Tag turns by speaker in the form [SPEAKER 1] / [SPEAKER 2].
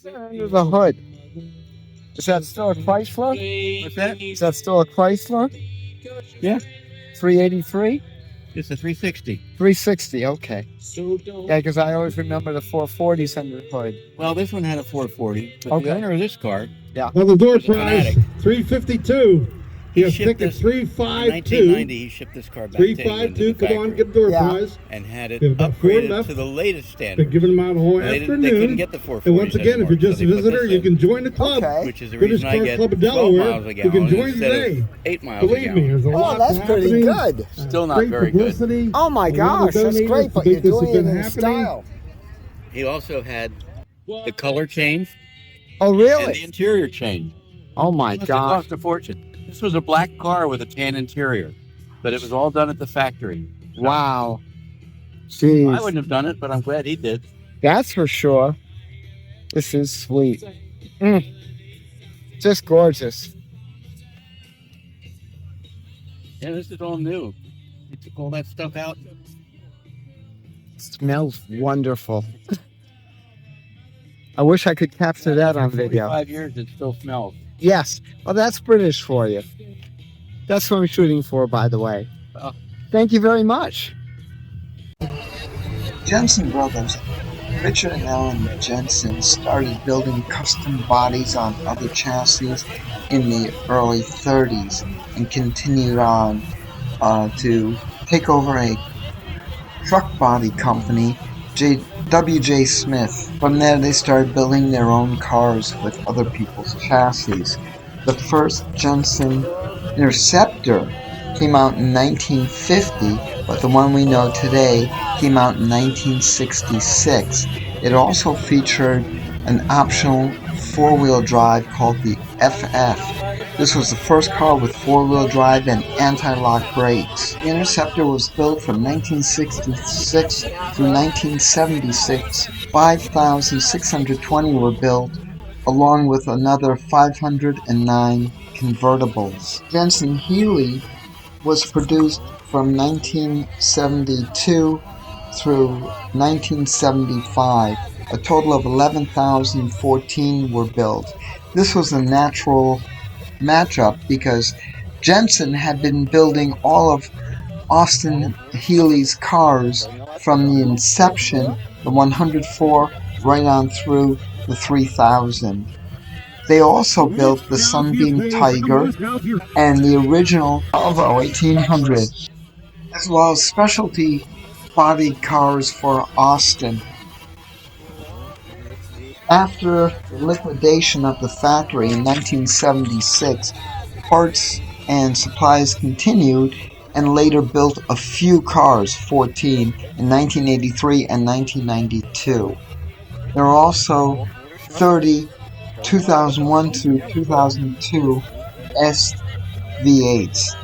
[SPEAKER 1] Under the hood. Is that still a Chrysler?
[SPEAKER 2] What's that?
[SPEAKER 1] Is that still a Chrysler?
[SPEAKER 2] Yeah.
[SPEAKER 1] 383?
[SPEAKER 2] It's a 360.
[SPEAKER 1] 360, okay. Yeah, because I always remember the 440s under the hood.
[SPEAKER 2] Well, this one had a 440, but
[SPEAKER 1] Okay.
[SPEAKER 2] the owner of this car,
[SPEAKER 3] Well, the door
[SPEAKER 2] was a
[SPEAKER 3] price,
[SPEAKER 2] fanatic.
[SPEAKER 3] $352.
[SPEAKER 2] He
[SPEAKER 3] He has
[SPEAKER 2] shipped
[SPEAKER 3] ticket
[SPEAKER 2] this in 1990.
[SPEAKER 3] 352.
[SPEAKER 2] He shipped this car back to England to
[SPEAKER 3] 352.
[SPEAKER 2] the
[SPEAKER 3] Come on,
[SPEAKER 2] factory
[SPEAKER 3] get the door
[SPEAKER 1] Yeah.
[SPEAKER 3] prize.
[SPEAKER 2] and had it
[SPEAKER 3] We have about 4
[SPEAKER 2] upgraded
[SPEAKER 3] left.
[SPEAKER 2] to the latest
[SPEAKER 3] Been
[SPEAKER 2] standard.
[SPEAKER 3] giving them out all
[SPEAKER 2] They
[SPEAKER 3] afternoon.
[SPEAKER 2] couldn't get the 440s
[SPEAKER 3] And once again, if
[SPEAKER 2] anymore,
[SPEAKER 3] you're just
[SPEAKER 2] so
[SPEAKER 3] a
[SPEAKER 2] they put
[SPEAKER 3] visitor,
[SPEAKER 2] this
[SPEAKER 3] you
[SPEAKER 2] in,
[SPEAKER 3] can join the club.
[SPEAKER 1] Okay.
[SPEAKER 2] which is the
[SPEAKER 3] British
[SPEAKER 2] reason I
[SPEAKER 3] Car
[SPEAKER 2] get
[SPEAKER 3] Club of
[SPEAKER 2] 12
[SPEAKER 3] Delaware.
[SPEAKER 2] miles a
[SPEAKER 3] You
[SPEAKER 2] gallon
[SPEAKER 3] can join
[SPEAKER 2] instead
[SPEAKER 3] today.
[SPEAKER 2] of 8 miles a
[SPEAKER 3] Believe me,
[SPEAKER 2] gallon.
[SPEAKER 3] there's a
[SPEAKER 1] Oh,
[SPEAKER 3] lot
[SPEAKER 1] that's pretty
[SPEAKER 3] happening.
[SPEAKER 1] good.
[SPEAKER 2] Still not
[SPEAKER 3] Great
[SPEAKER 2] very good.
[SPEAKER 3] publicity.
[SPEAKER 1] Oh my
[SPEAKER 3] A lot of
[SPEAKER 1] gosh, that's
[SPEAKER 3] donators
[SPEAKER 1] great,
[SPEAKER 3] to
[SPEAKER 1] but
[SPEAKER 3] make
[SPEAKER 1] you're
[SPEAKER 3] this
[SPEAKER 1] doing it
[SPEAKER 3] event
[SPEAKER 1] in
[SPEAKER 3] happening.
[SPEAKER 1] style.
[SPEAKER 2] He also had the color change
[SPEAKER 1] Oh,
[SPEAKER 2] and the
[SPEAKER 1] really?
[SPEAKER 2] interior change.
[SPEAKER 1] Oh my
[SPEAKER 2] It must have
[SPEAKER 1] gosh.
[SPEAKER 2] cost a fortune. This was a black car with a tan interior, but it was all done at the factory.
[SPEAKER 1] Wow.
[SPEAKER 2] I
[SPEAKER 1] Jeez.
[SPEAKER 2] wouldn't have done it, but I'm glad he did.
[SPEAKER 1] That's for sure. This is sweet. Just gorgeous.
[SPEAKER 2] Yeah, this is all new. You took all that stuff out.
[SPEAKER 1] Smells wonderful. I wish I could capture that on video.
[SPEAKER 2] 45 years, it still smells.
[SPEAKER 1] Yes. Well, that's British for you. That's what I'm shooting for, by the way.
[SPEAKER 2] Oh.
[SPEAKER 1] Thank you very much.
[SPEAKER 4] Jensen brothers, Richard and Ellen Jensen, started building custom bodies on other chassis in the early 30s and continued on to take over a truck body company, W.J. Smith. From there, they started building their own cars with other people's chassis. The first Jensen Interceptor came out in 1950, but the one we know today came out in 1966. It also featured an optional four-wheel drive called the FF. This was the first car with four-wheel drive and anti-lock brakes. The Interceptor was built from 1966 through 1976. 5,620 were built, along with another 509 convertibles. Jensen Healey was produced from 1972 through 1975. A total of 11,014 were built. This was a natural matchup because Jensen had been building all of Austin Healey's cars from the inception, the 104, right on through the 3000. They also built the Sunbeam Tiger and the original Volvo 1800, as well as specialty body cars for Austin. After the liquidation of the factory in 1976, parts and supplies continued and later built a few cars, 14, in 1983 and 1992. There are also 30 2001 to 2002 SV8s.